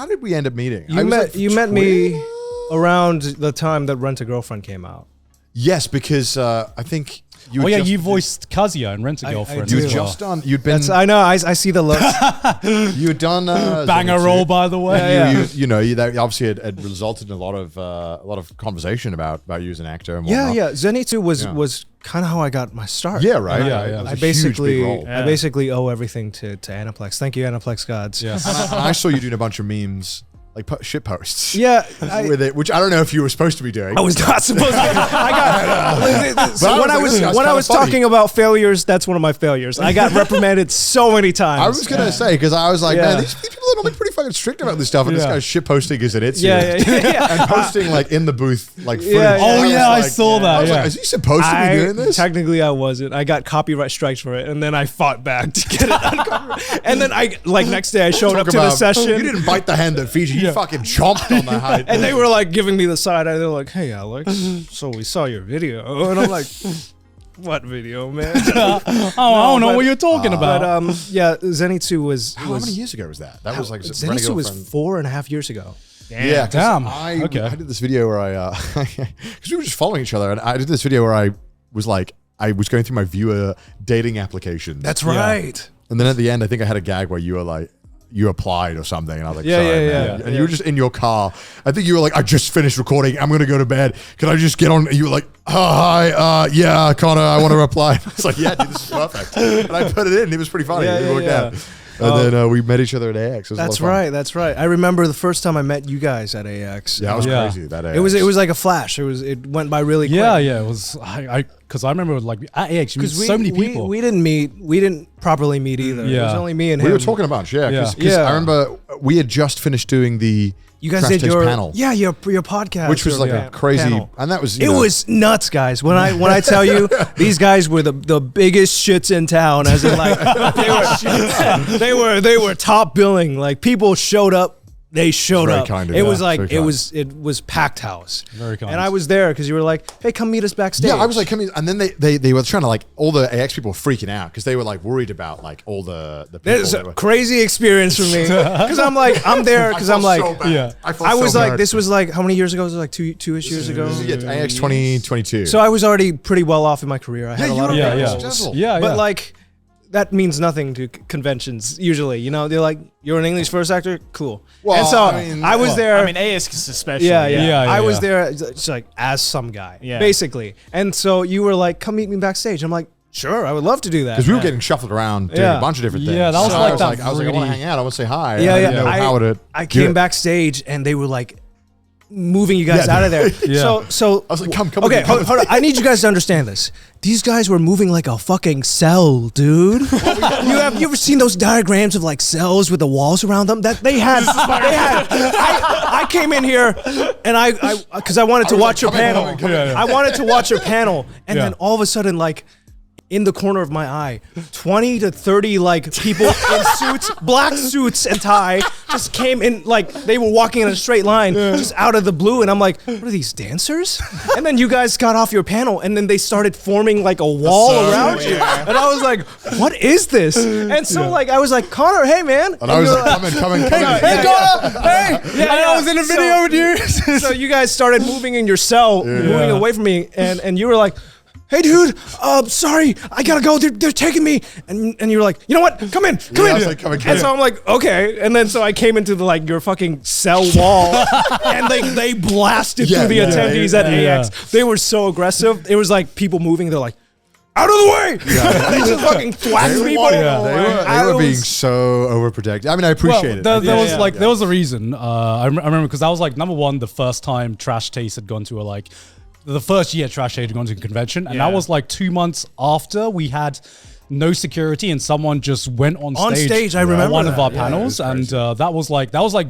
did we end up meeting? You met me around the time that Rent a Girlfriend came out. Yes, because I think you. Oh yeah, you voiced Kazia in Rent a Girlfriend. You just done. You'd been. I know. I see the looks. You'd done banger roll, by the way. That obviously had resulted in a lot of conversation about you as an actor. And whatnot. Yeah. Zenitsu was kind of how I got my start. Yeah, right. I basically owe everything to Aniplex. Thank you, Aniplex gods. Yes. And I saw you doing a bunch of memes. Like shit posts. Yeah. With it, which I don't know if you were supposed to be doing. I was not supposed to. When I was talking about failures, that's one of my failures. I got reprimanded so many times. I was going to say, because I was like, man, these people are normally pretty fucking strict about this stuff. And this guy's shit posting is it. And posting like in the booth, like footage. I saw that. Is he supposed to be doing this? Technically, I wasn't. I got copyright strikes for it. And then I fought back to get it uncovered. And then next day I showed up to the session. You didn't bite the hand that feeds you. You fucking chomped on the hide. And they were like giving me the side eye. They were like, hey, Alex, so we saw your video. And I'm like, what video, man? I don't know what you're talking about. But Zenitsu was... How many years ago was that? That was like... Zenitsu was 4.5 years ago. Damn. I did this video where because we were just following each other, and I did this video where I was going through my viewer dating applications. That's right. And then at the end, I think I had a gag where you were like, you applied or something, and I was like, sorry, man. And you were just in your car. I think you were like, I just finished recording. I'm going to go to bed. Can I just get on? And you were like, oh, hi, yeah, Connor, I want to reply. I was like, yeah, dude, this is perfect. And I put it in. It was pretty funny. It worked out. And then we met each other at AX. That's right. I remember the first time I met you guys at AX. Yeah, it was crazy. That AX. It was like a flash. It went by really quick. Yeah. It was. Because I remember like at AX, you met so many people. We didn't properly meet either. Yeah. It was only me and him. We were talking a bunch. Because I remember we had just finished doing the. You guys did your panel. Yeah, your podcast. Which was like a crazy panel. And that was it was nuts, guys. When I tell you these guys were the biggest shits in town, as in like they were top billing. Like people showed up. They showed up. It was packed house. Very kind. And I was there because you were like, "Hey, come meet us backstage." Yeah, I was like, "Come," and then they were trying to like all the AX people were freaking out because they were like worried about like all the people. It's a crazy experience for me because I'm there because I'm like, so I was like, this was like how many years ago? It was like two-ish years ago. Yeah, AX 2022. So I was already pretty well off in my career. I had a lot of but like. That means nothing to conventions usually, you know. They're like, "You're an English first actor, cool." Well, and so I was there. I mean, AX especially. I was there, just like as some guy, basically. And so you were like, "Come meet me backstage." I'm like, "Sure, I would love to do that." Because we were getting shuffled around doing a bunch of different things. Yeah, that was so like I was like, I want to hang out. I want to say hi. I came backstage and they were like moving you guys out of there. So I was like, come. Okay, hold on. I need you guys to understand this. These guys were moving like a fucking cell, dude. You ever seen those diagrams of like cells with the walls around them? That they had. I came in here and because I wanted to watch your panel. I wanted to watch your panel, and then all of a sudden, like, in the corner of my eye, 20 to 30 like people in suits, black suits and tie, just came in like they were walking in a straight line, just out of the blue, and I'm like, what are these, dancers? And then you guys got off your panel, and then they started forming like a wall around you, and I was like, what is this? And so like I was like, Connor, hey man, and I was like, come in. Hey Connor, hey, I was in a video with you. So you guys started moving in your cell, moving away from me, and you were like, hey dude, sorry, I gotta go, they're taking me. And you were like, you know what, come in. I was like, come in. And so I'm like, okay. And then so I came into the like your fucking cell wall and they blasted through the attendees at AX. They were so aggressive. It was like people moving, they're like, out of the way! They just fucking thwacked people. They were being so overprotective. I mean, I appreciate it. There was a reason. I remember because that was like number one, the first time Trash Taste had gone to the first year Trash Taste had gone to a convention, and that was like 2 months after we had no security and someone just went on stage. I remember one of our panels, and that was like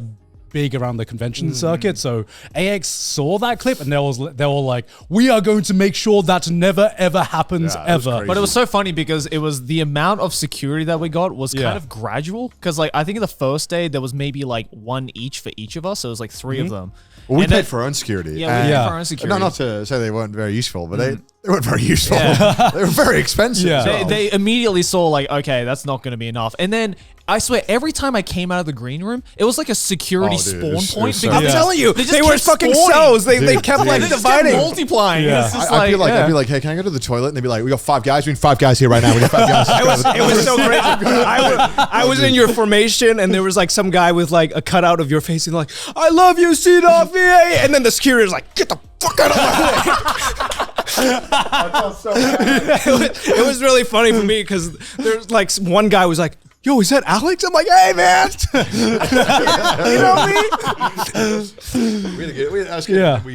big around the convention circuit. So AX saw that clip and they were like, we are going to make sure that never ever happens ever. But it was so funny because it was the amount of security that we got was kind of gradual, because like I think in the first day there was maybe like one each for each of us, so it was like 3 of them. Well, we paid for our own security. Yeah, we paid for our own security. Not to say they weren't very useful, but They weren't very useful. They were very expensive. Yeah. as well. They immediately saw like, okay, that's not going to be enough. And then I swear, every time I came out of the green room, it was like a security Oh, dude, spawn it was point. so because I'm telling you, just they were kept fucking spawning. cells. They Dude, kept like They just kept dividing. multiplying. Yeah. It's just I'd be yeah. like, hey, can I go to the toilet? And they'd be like, we got 5 guys. We need 5 guys here right now. We need 5 guys. It was so crazy. I was in your formation, and there was like some guy with like a cutout of your face, and like, I love you, C.VA. And then the security was like, get the fuck out of my way. It was really funny for me because there's like one guy was like, yo, is that Alex? I'm like, hey, man. You know me?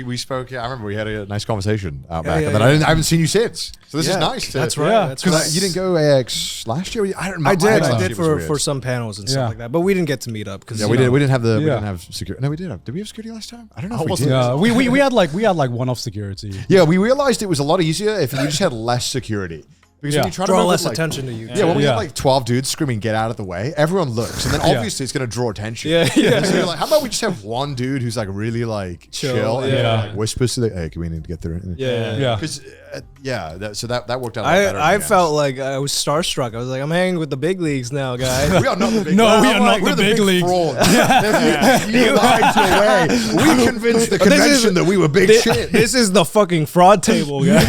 We spoke. Yeah, I remember we had a nice conversation out back. yeah, And then yeah. I haven't seen you since. So this is nice. That's right. Yeah, That's 'Cause right. you didn't go AX last year? I don't remember. I did. My I AX did was weird. for some panels and stuff Yeah. like that, but we didn't get to meet up because Yeah, we didn't have the. We Yeah. didn't have security. No, we did. Did we have security last time? I don't know if we wasn't did. Yeah, we had like one-off security. Yeah, we realized it was a lot easier if we just had less security. Because when Yeah. you try to draw move less with, like, attention to you. Yeah, when we Yeah. have like 12 dudes screaming, get out of the way, everyone looks. And then obviously it's going to draw attention. Yeah. And so you're like, how about we just have one dude who's like really like chill and yeah. like whispers to the, hey, we need to get through it. Yeah. Because, so that worked out a lot better. I I guess. felt like I was starstruck. I was like, I'm hanging with the big leagues now, guys. We are not the big No, leagues. we are not We're the big leagues. frauds. You lied your way. We convinced the convention that we were big shit. This is the fucking fraud table, guys.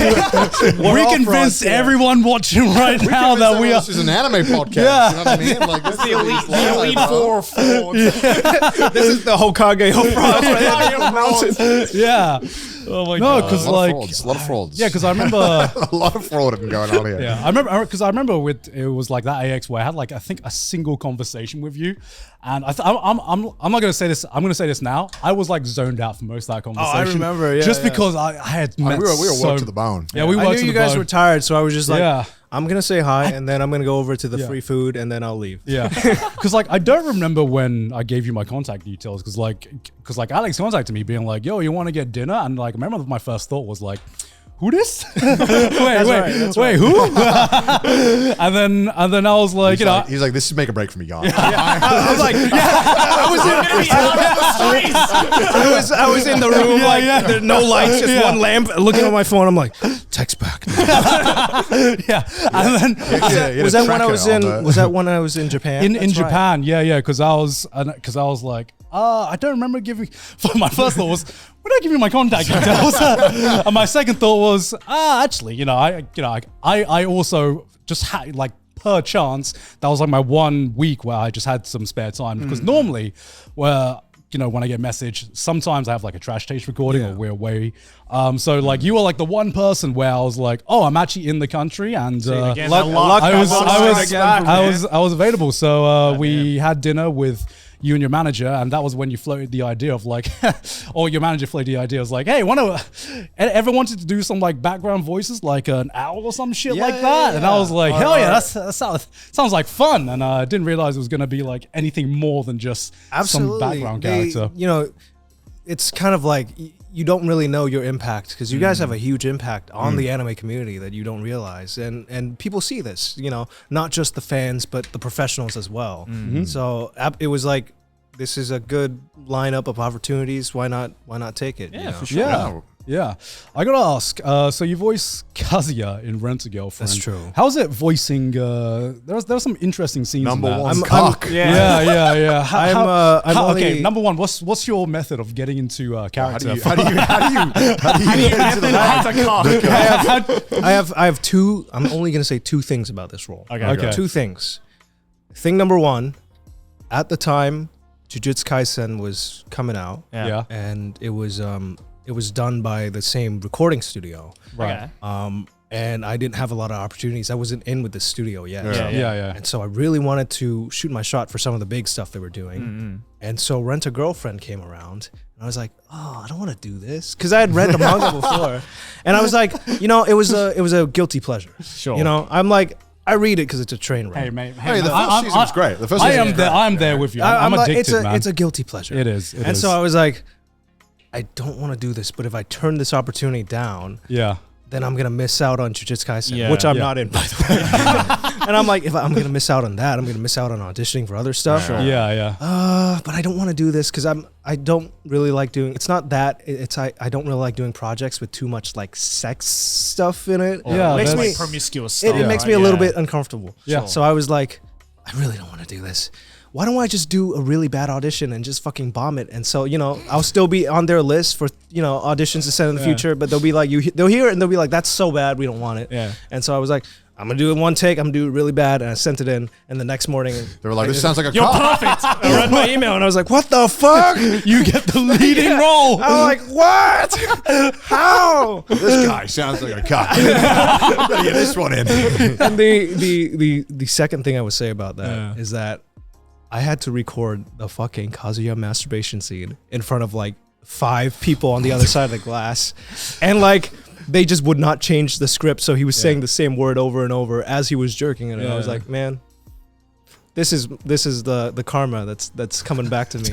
We convinced everyone watching right now that we are. This is an anime podcast. Yeah. You know what I mean? Like, this is The elite four frauds. This is the Hokage of frauds. Yeah. Oh my god. No, because a lot like. of frauds. A lot of frauds. Yeah, because I remember. a lot of fraud going on here. Yeah, I remember with it was like that AX where I had like I think a single conversation with you, and I'm not gonna say this. I'm gonna say this now. I was like zoned out for most of that conversation. remember, yeah, just yeah. because I had met We were so, worked to the bone. Yeah, we I worked knew to you the guys bone. were tired, so I was just like, Yeah. I'm gonna say hi, and then I'm gonna go over to the Yeah. free food, and then I'll leave. Yeah, because like I don't remember when I gave you my contact details because like Alex contacted me being like, "Yo, you want to get dinner?" And like I remember my first thought was like, "Who this? wait, who?" and then I was like, He's like, this is make a break for me, guys. I was like, I was in the room, there's no lights, just one lamp, looking at my phone. I'm like, text back. yeah, and then Was that when I was in? Was that when I was in Japan? in That's right. Japan, yeah, because I was like, I don't remember giving. My first thought was, when did I give you my contact details? And my second thought was, actually, I also just had like per chance that was like my 1 week where I just had some spare time because normally, when I get message, sometimes I have like a trash taste recording or we're away. So like you were like the one person where I was like, oh, I'm actually in the country and I was available. So we had dinner with you and your manager, and that was when you floated the idea of like, or your manager floated the idea of like, hey, ever wanted to do some like background voices, like an owl or some shit like that? And I was like, hell yeah, that sounds like fun. And I didn't realize it was going to be like anything more than just some background character. It's kind of like you don't really know your impact because you guys have a huge impact on the anime community that you don't realize, and people see this, not just the fans but the professionals as well. So it was like, this is a good lineup of opportunities. Why not take it? Yeah, for sure. Yeah. I gotta ask. So you voice Kazuya in Rent a Girlfriend. That's true. How's it voicing? There's some interesting scenes. Number in that. one cock. Yeah. I'm okay. only- Number one. What's your method of getting into character? How do you get into the I have two. I'm only gonna say two things about this role. Okay. Two things. Thing number one, at the time, Jujutsu Kaisen was coming out, Yeah. and it was done by the same recording studio. Right. And I didn't have a lot of opportunities. I wasn't in with the studio yet. Yeah. And so I really wanted to shoot my shot for some of the big stuff they were doing. And so Rent a Girlfriend came around, and I was like, oh, I don't want to do this, because I had read the manga before, and I was like, it was a guilty pleasure. Sure. I'm like, I read it because it's a train wreck. Hey, mate. Hey, the first season was great. The first I season am was there. great. I'm there with you. I'm like, addicted, man. it's a guilty pleasure. It is. So I was like, I don't want to do this, but if I turn this opportunity down, Yeah. then I'm gonna miss out on Jujutsu Kaisen, Yeah. which I'm not in, by the way. And I'm like, if I'm gonna miss out on that, I'm gonna miss out on auditioning for other stuff. Yeah. But I don't want to do this because I don't really like doing. It's not that. I don't really like doing projects with too much like sex stuff in it. Yeah, it makes that's- me like promiscuous stuff. it makes me a little bit uncomfortable. Yeah. So I was like, I really don't want to do this. Why don't I just do a really bad audition and just fucking bomb it? And so, I'll still be on their list for, auditions to send in the future, but they'll be like, they'll hear it and they'll be like, that's so bad, we don't want it. Yeah. And so I was like, I'm going to do it one take, I'm going to do it really bad. And I sent it in, and the next morning, They were like, this sounds like a You're cop. perfect. I read my email and I was like, what the fuck? You get the leading role. I'm like, what? How? This guy sounds like a cop. Better get this one in. And the second thing I would say about that is that I had to record the fucking Kazuya masturbation scene in front of like 5 people on the other side of the glass, and like they just would not change the script, so he was saying the same word over and over as he was jerking it. And I was like, man, this is the karma that's coming back to me.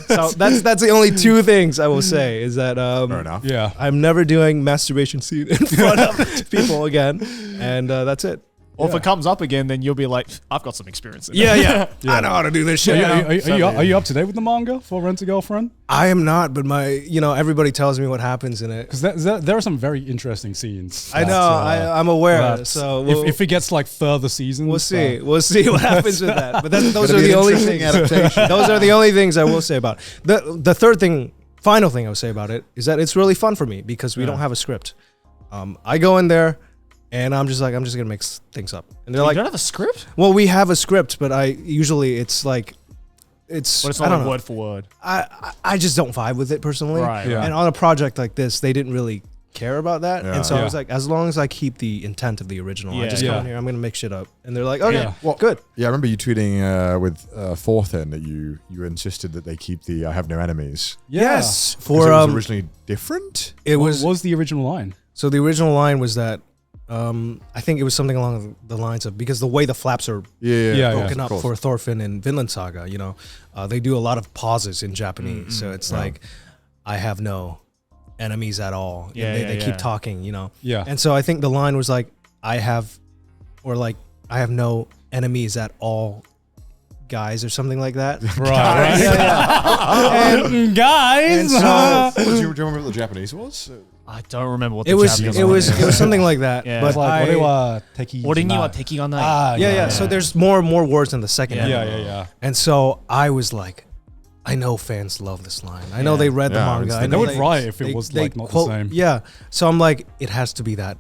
So that's the only 2 things I will say is that Fair enough. Yeah. I'm never doing masturbation scene in front of people again, and that's it. Or if it comes up again, then you'll be like, I've got some experience in it. Yeah. I know how to do this shit. Are you up to date with the manga for Rent a Girlfriend? I am not, but everybody tells me what happens in it. Because there are some very interesting scenes. I that, know, I'm aware. that So if it gets like further seasons, we'll see. We'll see what happens with that. But those Gonna are be the an only interesting things. adaptation. Those are the only things I will say about it. The third thing, final thing I would say about it is that it's really fun for me because we don't have a script. I go in there. And I'm just gonna make things up. And they're You like, don't have a script? well, we have a script, but it's But it's I not don't like know. word for word. I just don't vibe with it personally. Right, Yeah. And on a project like this, they didn't really care about that. Yeah. And so I Yeah. was like, as long as I keep the intent of the original, I Yeah. just Yeah. come in here, I'm gonna make shit up. And they're like, okay, Yeah. Well, good. Yeah, I remember you tweeting with Thorfinn that you insisted that they keep the I have no enemies. Yes. 'Cause For it was originally different. it What was was the original line? so the original line was that I think it was something along the lines of, because the way the flaps are Yeah, broken of up course. for Thorfinn in Vinland Saga, they do a lot of pauses in Japanese. So it's like, I have no enemies at all. Yeah, And yeah, they yeah. keep talking, Yeah. And so I think the line was like, I have no enemies at all, guys, or something like that. Right. And Guys. so Do you remember what the Japanese was? I don't remember what the it was Japanese one is. something like that. Yeah. But It's like, I, What you are taking on that? yeah. So there's more and more words in the second. Yeah. anime. Yeah. And so I was like, I know fans love this line. I know they read the Yeah, manga. it's- I they know would write if it was, like, not the quote- same. Yeah. So I'm like, it has to be that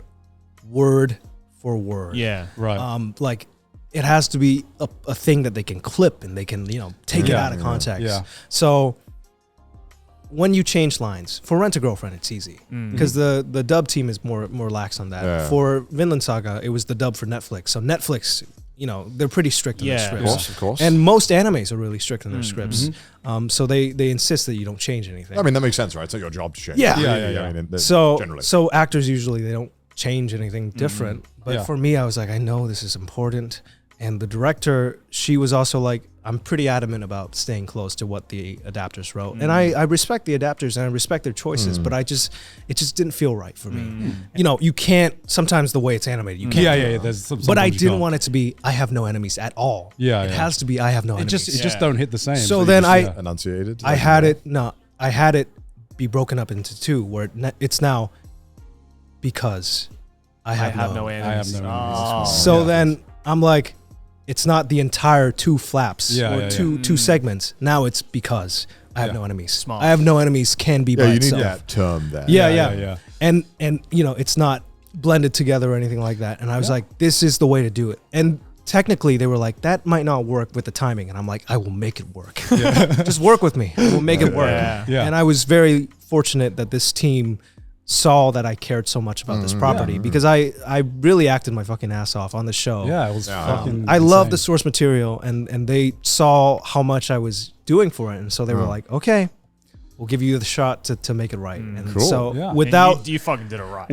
word for word. Yeah. Right. Like it has to be a thing that they can clip and they can, take it Yeah. out of context. Yeah. So when you change lines for Rent a Girlfriend, it's easy because the dub team is more lax on that. Yeah. For Vinland Saga, it was the dub for Netflix. So Netflix, they're pretty strict on their Yeah. scripts. Of course. And most animes are really strict on their scripts. So they insist that you don't change anything. I mean, that makes sense, right? It's not your job to change. Yeah. Yeah. I mean, so generally. so actors usually they don't change anything different. But Yeah. for me, I was like, I know this is important. And the director, she was also like, I'm pretty adamant about staying close to what the adapters wrote. And I respect the adapters and I respect their choices, but it just didn't feel right for me. You can't, sometimes the way it's animated, you can't. Yeah. There's some. But I sometimes you didn't can't. want it to be, I have no enemies at all. Yeah, It yeah. has to be, I have no It enemies. just don't hit the same. So You then just enunciated. I had it be broken up into 2 where it's now because I have, no enemies. I have no enemies. Oh. So then I'm like, it's not the entire 2 flaps Yeah, or yeah, two segments. Now it's because I have Yeah. no enemies. Smart. I have no enemies can be Yeah, by you need itself. that term there. Yeah, Yeah, yeah, yeah. And it's not blended together or anything like that. And I was like, this is the way to do it. And technically they were like, that might not work with the timing. And I'm like, I will make it work. Just work with me. I will make it work. Yeah. And I was very fortunate that this team saw that I cared so much about this property because I really acted my fucking ass off on the show. Yeah, it was fucking. I love the insane. source material and they saw how much I was doing for it. And so they were like, okay, we'll give you the shot to make it right. And Cool. so Yeah. without And you fucking did it right.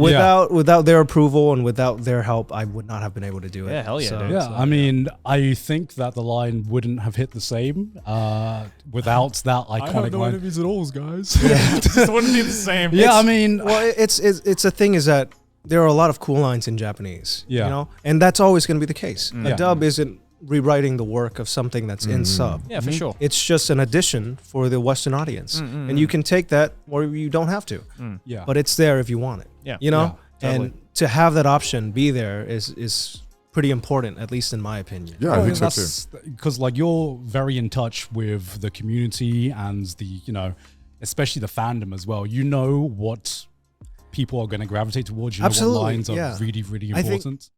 without their approval and without their help, I would not have been able to do it. Yeah, hell yeah, So, dude. Yeah, I mean, I think that the line wouldn't have hit the same without that iconic line. enemies at all, guys. Yeah, it just wouldn't be the same. Yeah, I mean, Well, it's a thing is that there are a lot of cool lines in Japanese. Yeah. You know, and that's always going to be the case. A Yeah. dub isn't rewriting the work of something that's in sub. Yeah, for sure. It's just an addition for the Western audience, and you can take that or you don't have to. yeah. But it's there if you want it. Yeah. You know, Yeah, and to have that option be there is pretty important, at least in my opinion. Yeah, I think so too. Because like you're very in touch with the community and the, especially the fandom as well. You know what people are going to gravitate towards. You know Absolutely, what lines are yeah. really, really I think- important.